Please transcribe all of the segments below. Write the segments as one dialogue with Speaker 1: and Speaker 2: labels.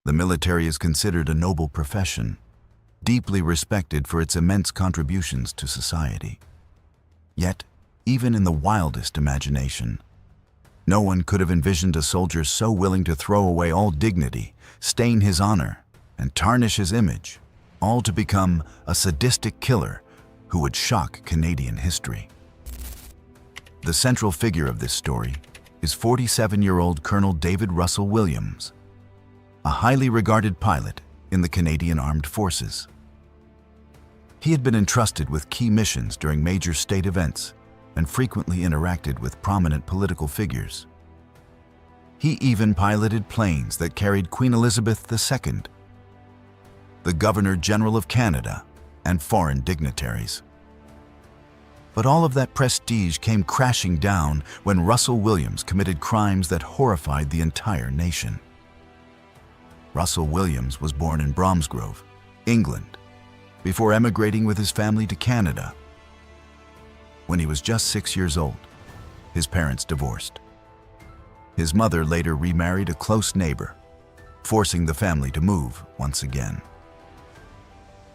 Speaker 1: The military is considered a noble profession, deeply respected for its immense contributions to society. Yet, even in the wildest imagination, no one could have envisioned a soldier so willing to throw away all dignity, stain his honor, and tarnish his image, all to become a sadistic killer who would shock Canadian history. The central figure of this story is 47-year-old Colonel David Russell Williams, a highly regarded pilot in the Canadian Armed Forces. He had been entrusted with key missions during major state events and frequently interacted with prominent political figures. He even piloted planes that carried Queen Elizabeth II, the Governor-General of Canada, and foreign dignitaries. But all of that prestige came crashing down when Russell Williams committed crimes that horrified the entire nation. Russell Williams was born in Bromsgrove, England, before emigrating with his family to Canada. When he was just 6 years old, his parents divorced. His mother later remarried a close neighbor, forcing the family to move once again.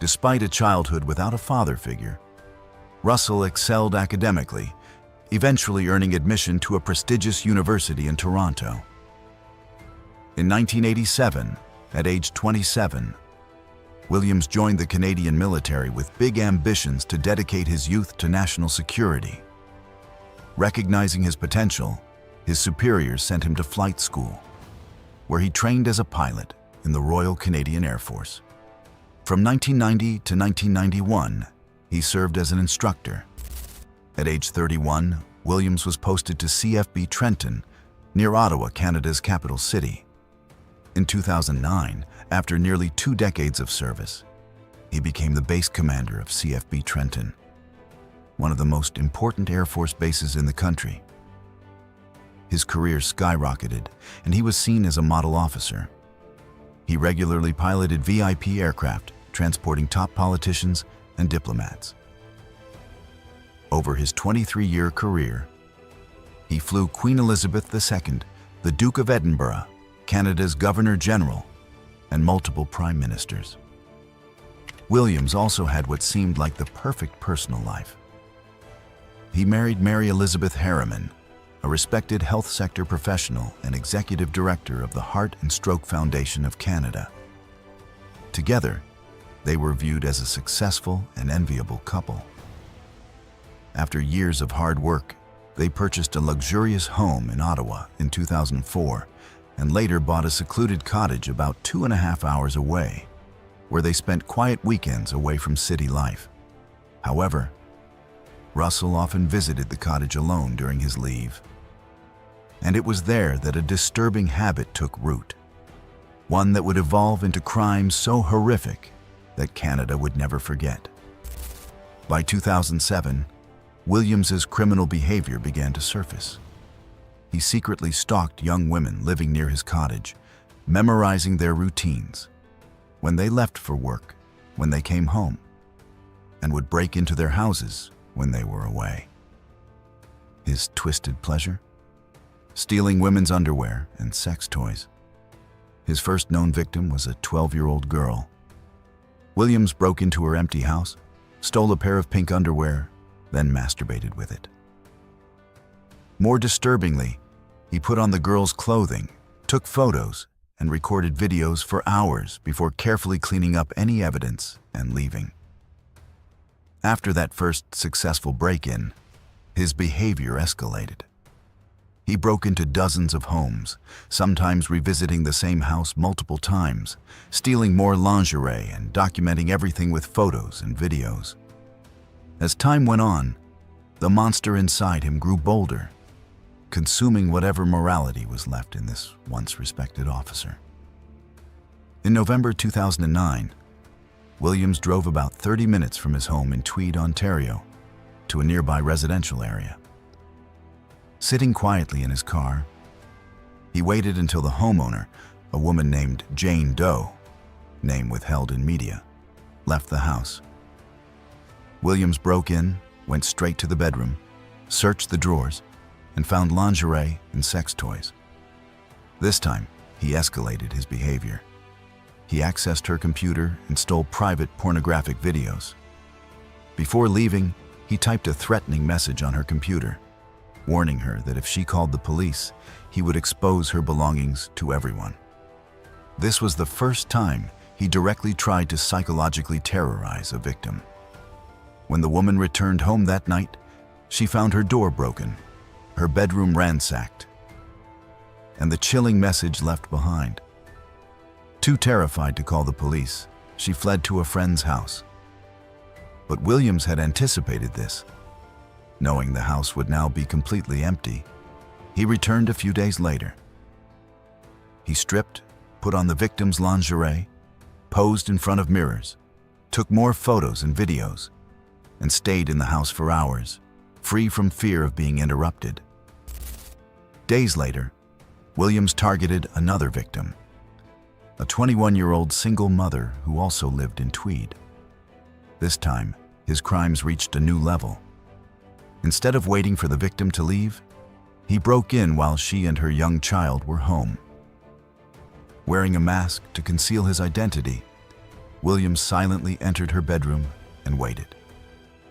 Speaker 1: Despite a childhood without a father figure, Russell excelled academically, eventually earning admission to a prestigious university in Toronto. In 1987, at age 27, Williams joined the Canadian military with big ambitions to dedicate his youth to national security. Recognizing his potential, his superiors sent him to flight school, where he trained as a pilot in the Royal Canadian Air Force. From 1990 to 1991, he served as an instructor. At age 31, Williams was posted to CFB Trenton, near Ottawa, Canada's capital city. In 2009, after nearly 2 decades of service, he became the base commander of CFB Trenton, one of the most important Air Force bases in the country. His career skyrocketed, and he was seen as a model officer. He regularly piloted VIP aircraft, transporting top politicians and diplomats. Over his 23-year career, he flew Queen Elizabeth II, the Duke of Edinburgh, Canada's Governor-General, and multiple prime ministers. Williams also had what seemed like the perfect personal life. He married Mary Elizabeth Harriman, a respected health sector professional and executive director of the Heart and Stroke Foundation of Canada. Together, they were viewed as a successful and enviable couple. After years of hard work, they purchased a luxurious home in Ottawa in 2004 and later bought a secluded cottage about 2.5 hours away, where they spent quiet weekends away from city life. However, Russell often visited the cottage alone during his leave. And it was there that a disturbing habit took root, one that would evolve into crimes so horrific that Canada would never forget. By 2007, Williams's criminal behavior began to surface. He secretly stalked young women living near his cottage, memorizing their routines, when they left for work, when they came home, and would break into their houses when they were away. His twisted pleasure? Stealing women's underwear and sex toys. His first known victim was a 12-year-old girl. Williams broke into her empty house, stole a pair of pink underwear, then masturbated with it. More disturbingly, he put on the girl's clothing, took photos, and recorded videos for hours before carefully cleaning up any evidence and leaving. After that first successful break-in, his behavior escalated. He broke into dozens of homes, sometimes revisiting the same house multiple times, stealing more lingerie and documenting everything with photos and videos. As time went on, the monster inside him grew bolder, consuming whatever morality was left in this once respected officer. In November 2009, Williams drove about 30 minutes from his home in Tweed, Ontario, to a nearby residential area. Sitting quietly in his car, he waited until the homeowner, a woman named Jane Doe, name withheld in media, left the house. Williams broke in, went straight to the bedroom, searched the drawers, and found lingerie and sex toys. This time, he escalated his behavior. He accessed her computer and stole private pornographic videos. Before leaving, he typed a threatening message on her computer, warning her that if she called the police, he would expose her belongings to everyone. This was the first time he directly tried to psychologically terrorize a victim. When the woman returned home that night, she found her door broken, her bedroom ransacked, and the chilling message left behind. Too terrified to call the police, she fled to a friend's house. But Williams had anticipated this. Knowing the house would now be completely empty, he returned a few days later. He stripped, put on the victim's lingerie, posed in front of mirrors, took more photos and videos, and stayed in the house for hours, free from fear of being interrupted. Days later, Williams targeted another victim, a 21-year-old single mother who also lived in Tweed. This time, his crimes reached a new level. Instead of waiting for the victim to leave, he broke in while she and her young child were home. Wearing a mask to conceal his identity, Williams silently entered her bedroom and waited.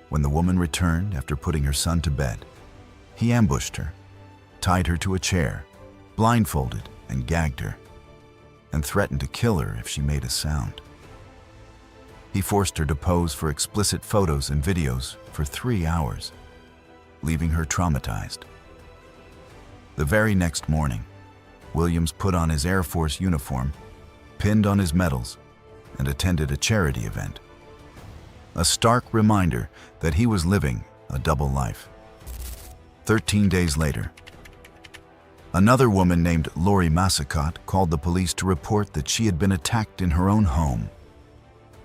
Speaker 1: When the woman returned after putting her son to bed, he ambushed her, tied her to a chair, blindfolded and gagged her, and threatened to kill her if she made a sound. He forced her to pose for explicit photos and videos for 3 hours, leaving her traumatized. The very next morning, Williams put on his Air Force uniform, pinned on his medals, and attended a charity event. A stark reminder that he was living a double life. 13 days later, another woman named Lori Massicott called the police to report that she had been attacked in her own home.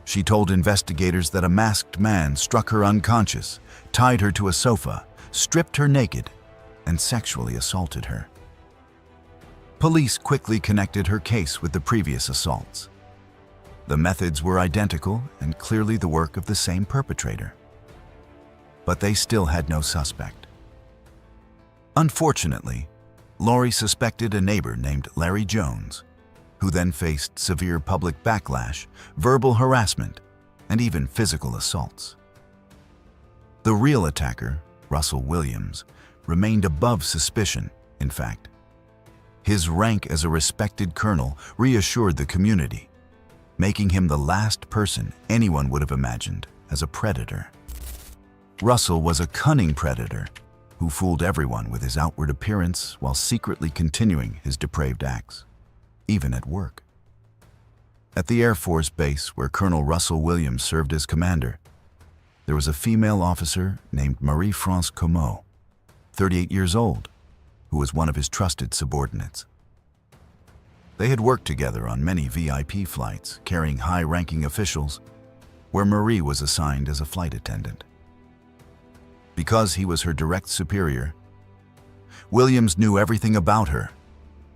Speaker 1: She told investigators that a masked man struck her unconscious, tied her to a sofa, stripped her naked, and sexually assaulted her. Police quickly connected her case with the previous assaults. The methods were identical and clearly the work of the same perpetrator. But they still had no suspect. Unfortunately, Lori suspected a neighbor named Larry Jones, who then faced severe public backlash, verbal harassment, and even physical assaults. The real attacker, Russell Williams, remained above suspicion, in fact. His rank as a respected colonel reassured the community, making him the last person anyone would have imagined as a predator. Russell was a cunning predator who fooled everyone with his outward appearance while secretly continuing his depraved acts, even at work. At the Air Force Base where Colonel Russell Williams served as commander, there was a female officer named Marie-France Comeau, 38 years old, who was one of his trusted subordinates. They had worked together on many VIP flights carrying high-ranking officials, where Marie was assigned as a flight attendant. Because he was her direct superior, Williams knew everything about her: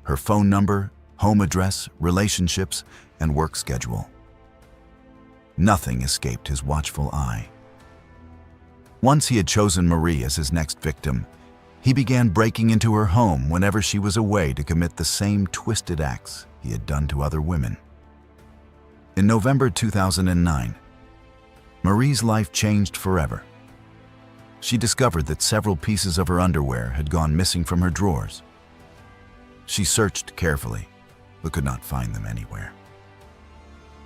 Speaker 1: her phone number, home address, relationships, and work schedule. Nothing escaped his watchful eye. Once he had chosen Marie as his next victim, he began breaking into her home whenever she was away to commit the same twisted acts he had done to other women. In November 2009, Marie's life changed forever. She discovered that several pieces of her underwear had gone missing from her drawers. She searched carefully, but could not find them anywhere.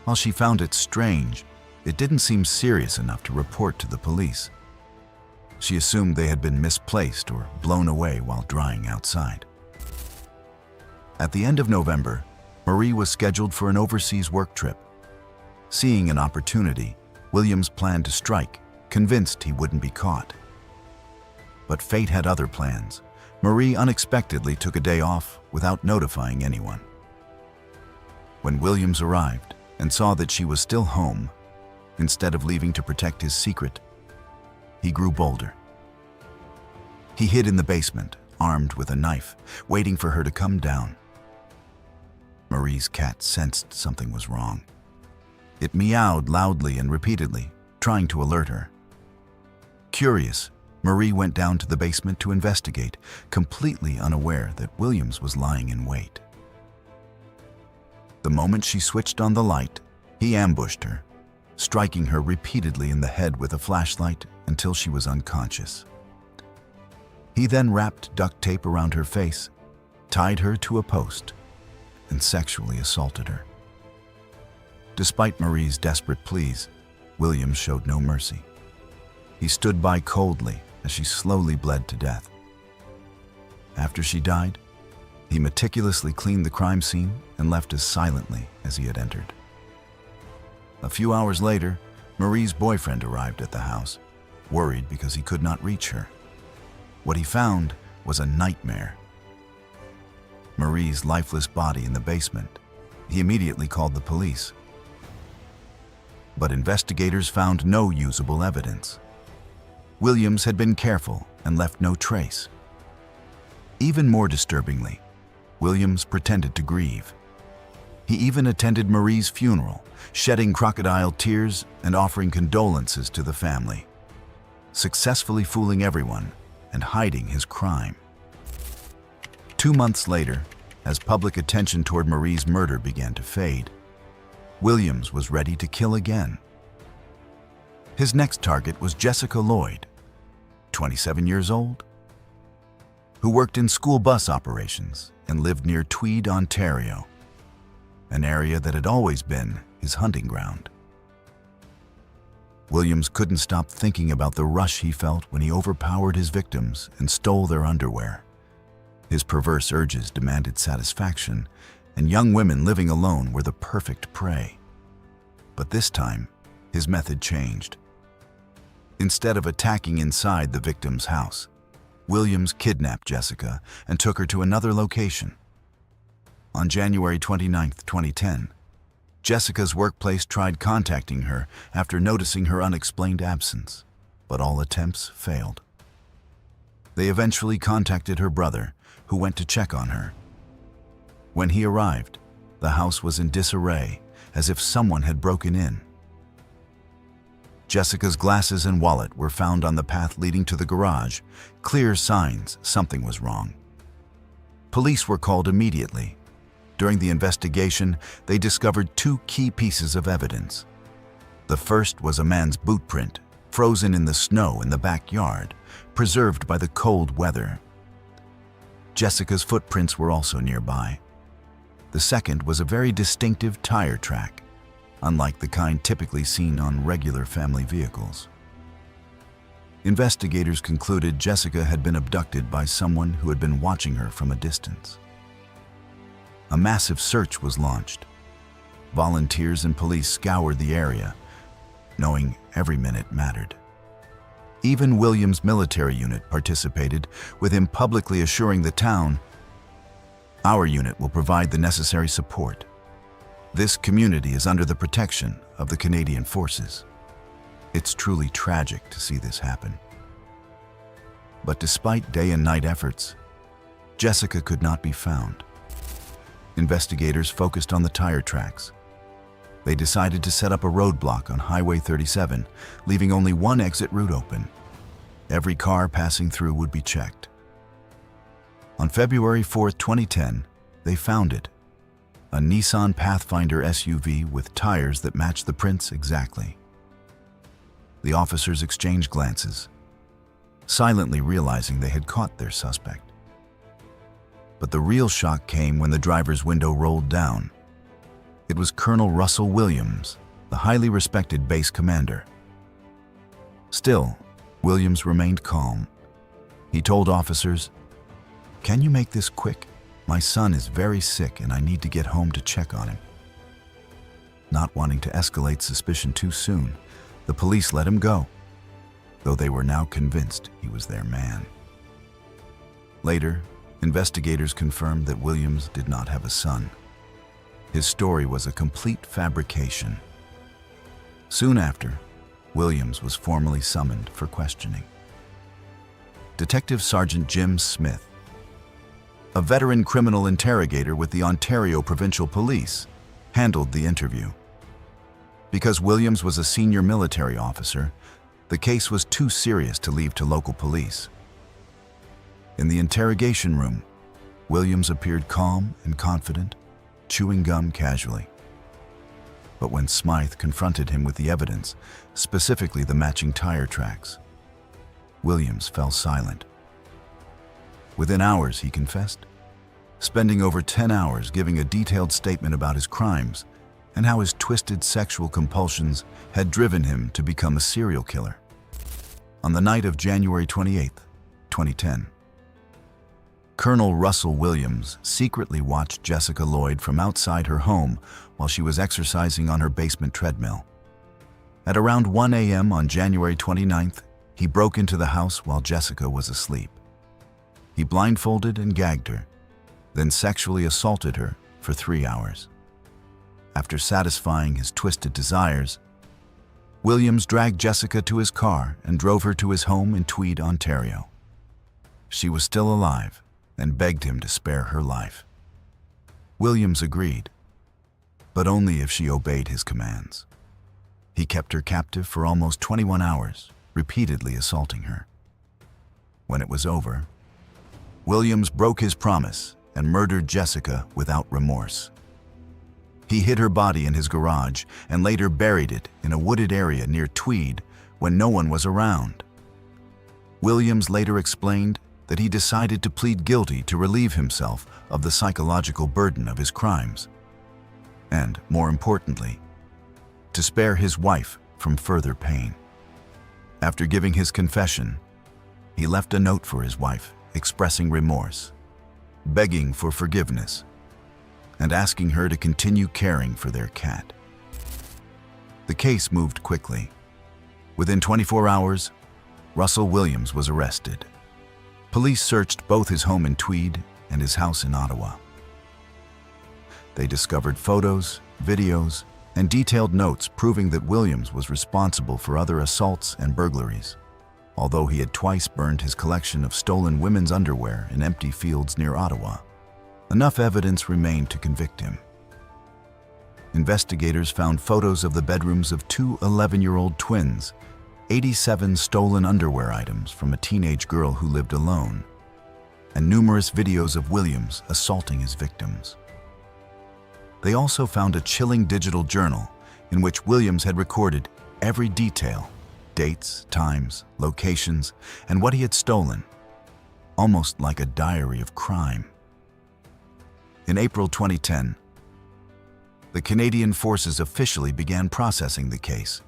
Speaker 1: While she found it strange, it didn't seem serious enough to report to the police. She assumed they had been misplaced or blown away while drying outside. At the end of November, Marie was scheduled for an overseas work trip. Seeing an opportunity, Williams planned to strike, convinced he wouldn't be caught. But fate had other plans. Marie unexpectedly took a day off without notifying anyone. When Williams arrived and saw that she was still home, instead of leaving to protect his secret, he grew bolder. He hid in the basement, armed with a knife, waiting for her to come down. Marie's cat sensed something was wrong. It meowed loudly and repeatedly, trying to alert her. Curious, Marie went down to the basement to investigate, completely unaware that Williams was lying in wait. The moment she switched on the light, he ambushed her, striking her repeatedly in the head with a flashlight until she was unconscious. He then wrapped duct tape around her face, tied her to a post, and sexually assaulted her. Despite Marie's desperate pleas, Williams showed no mercy. He stood by coldly as she slowly bled to death. After she died, he meticulously cleaned the crime scene and left as silently as he had entered. A few hours later, Marie's boyfriend arrived at the house, worried because he could not reach her. What he found was a nightmare. Marie's lifeless body in the basement. He immediately called the police. But investigators found no usable evidence. Williams had been careful and left no trace. Even more disturbingly, Williams pretended to grieve. He even attended Marie's funeral, shedding crocodile tears and offering condolences to the family, successfully fooling everyone and hiding his crime. 2 months later, as public attention toward Marie's murder began to fade, Williams was ready to kill again. His next target was Jessica Lloyd, 27 years old, who worked in school bus operations and lived near Tweed, Ontario, an area that had always been his hunting ground. Williams couldn't stop thinking about the rush he felt when he overpowered his victims and stole their underwear. His perverse urges demanded satisfaction, and young women living alone were the perfect prey. But this time, his method changed. Instead of attacking inside the victim's house, Williams kidnapped Jessica and took her to another location. On January 29, 2010, Jessica's workplace tried contacting her after noticing her unexplained absence, but all attempts failed. They eventually contacted her brother, who went to check on her. When he arrived, the house was in disarray, as if someone had broken in. Jessica's glasses and wallet were found on the path leading to the garage, clear signs something was wrong. Police were called immediately. During the investigation, they discovered 2 key pieces of evidence. The first was a man's boot print, frozen in the snow in the backyard, preserved by the cold weather. Jessica's footprints were also nearby. The second was a very distinctive tire track, unlike the kind typically seen on regular family vehicles. Investigators concluded Jessica had been abducted by someone who had been watching her from a distance. A massive search was launched. Volunteers and police scoured the area, knowing every minute mattered. Even Williams' military unit participated, with him publicly assuring the town, "Our unit will provide the necessary support. This community is under the protection of the Canadian forces." It's truly tragic to see this happen. But despite day and night efforts, Jessica could not be found. Investigators focused on the tire tracks. They decided to set up a roadblock on Highway 37, leaving only one exit route open. Every car passing through would be checked. On February 4, 2010, they found it. A Nissan Pathfinder SUV with tires that matched the prints exactly. The officers exchanged glances, silently realizing they had caught their suspect. But the real shock came when the driver's window rolled down. It was Colonel Russell Williams, the highly respected base commander. Still, Williams remained calm. He told officers, "Can you make this quick? My son is very sick and I need to get home to check on him." Not wanting to escalate suspicion too soon, the police let him go, though they were now convinced he was their man. Later, investigators confirmed that Williams did not have a son. His story was a complete fabrication. Soon after, Williams was formally summoned for questioning. Detective Sergeant Jim Smith, a veteran criminal interrogator with the Ontario Provincial Police, handled the interview. Because Williams was a senior military officer, the case was too serious to leave to local police. In the interrogation room, Williams appeared calm and confident, chewing gum casually. But when Smythe confronted him with the evidence, specifically the matching tire tracks, Williams fell silent. Within hours, he confessed, spending over 10 hours giving a detailed statement about his crimes and how his twisted sexual compulsions had driven him to become a serial killer. On the night of January 28, 2010, Colonel Russell Williams secretly watched Jessica Lloyd from outside her home while she was exercising on her basement treadmill. At around 1 a.m. on January 29th, he broke into the house while Jessica was asleep. He blindfolded and gagged her, then sexually assaulted her for 3 hours. After satisfying his twisted desires, Williams dragged Jessica to his car and drove her to his home in Tweed, Ontario. She was still alive and begged him to spare her life. Williams agreed, but only if she obeyed his commands. He kept her captive for almost 21 hours, repeatedly assaulting her. When it was over, Williams broke his promise and murdered Jessica without remorse. He hid her body in his garage and later buried it in a wooded area near Tweed when no one was around. Williams later explained that he decided to plead guilty to relieve himself of the psychological burden of his crimes, and, more importantly, to spare his wife from further pain. After giving his confession, he left a note for his wife expressing remorse, begging for forgiveness, and asking her to continue caring for their cat. The case moved quickly. Within 24 hours, Russell Williams was arrested. Police searched both his home in Tweed and his house in Ottawa. They discovered photos, videos, and detailed notes proving that Williams was responsible for other assaults and burglaries, although he had twice burned his collection of stolen women's underwear in empty fields near Ottawa. Enough evidence remained to convict him. Investigators found photos of the bedrooms of two 11-year-old twins, 87 stolen underwear items from a teenage girl who lived alone, and numerous videos of Williams assaulting his victims. They also found a chilling digital journal in which Williams had recorded every detail, dates, times, locations, and what he had stolen, almost like a diary of crime. In April 2010, the Canadian forces officially began processing the case.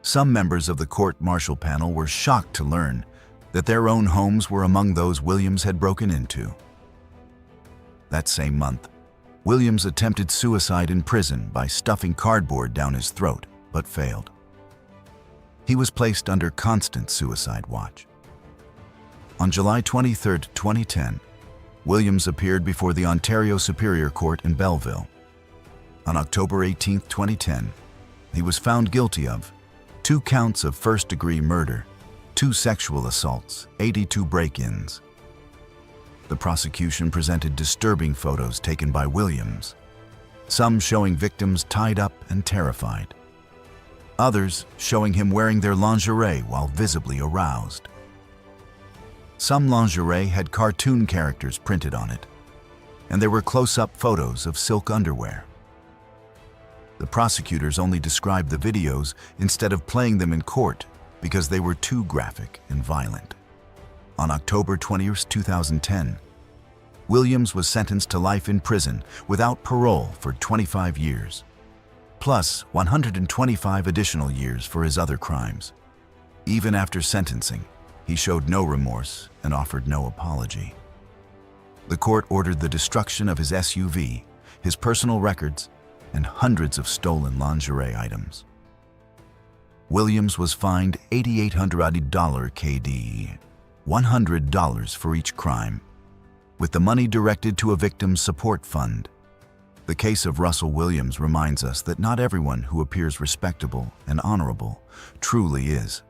Speaker 1: Some members of the court-martial panel were shocked to learn that their own homes were among those Williams had broken into. That same month, Williams attempted suicide in prison by stuffing cardboard down his throat, but failed. He was placed under constant suicide watch. On July 23, 2010, Williams appeared before the Ontario Superior Court in Belleville. On October 18, 2010, he was found guilty of 2 counts of first-degree murder, 2 sexual assaults, 82 break-ins. The prosecution presented disturbing photos taken by Williams, some showing victims tied up and terrified, others showing him wearing their lingerie while visibly aroused. Some lingerie had cartoon characters printed on it, and there were close-up photos of silk underwear. The prosecutors only described the videos instead of playing them in court because they were too graphic and violent. On October 20, 2010, Williams was sentenced to life in prison without parole for 25 years, plus 125 additional years for his other crimes. Even after sentencing, he showed no remorse and offered no apology. The court ordered the destruction of his SUV, his personal records, and hundreds of stolen lingerie items. Williams was fined $8,800 KD, $100 for each crime, with the money directed to a victim's support fund. The case of Russell Williams reminds us that not everyone who appears respectable and honorable truly is.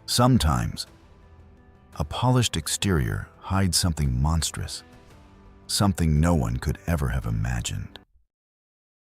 Speaker 1: Sometimes, a polished exterior hides something monstrous, something no one could ever have imagined.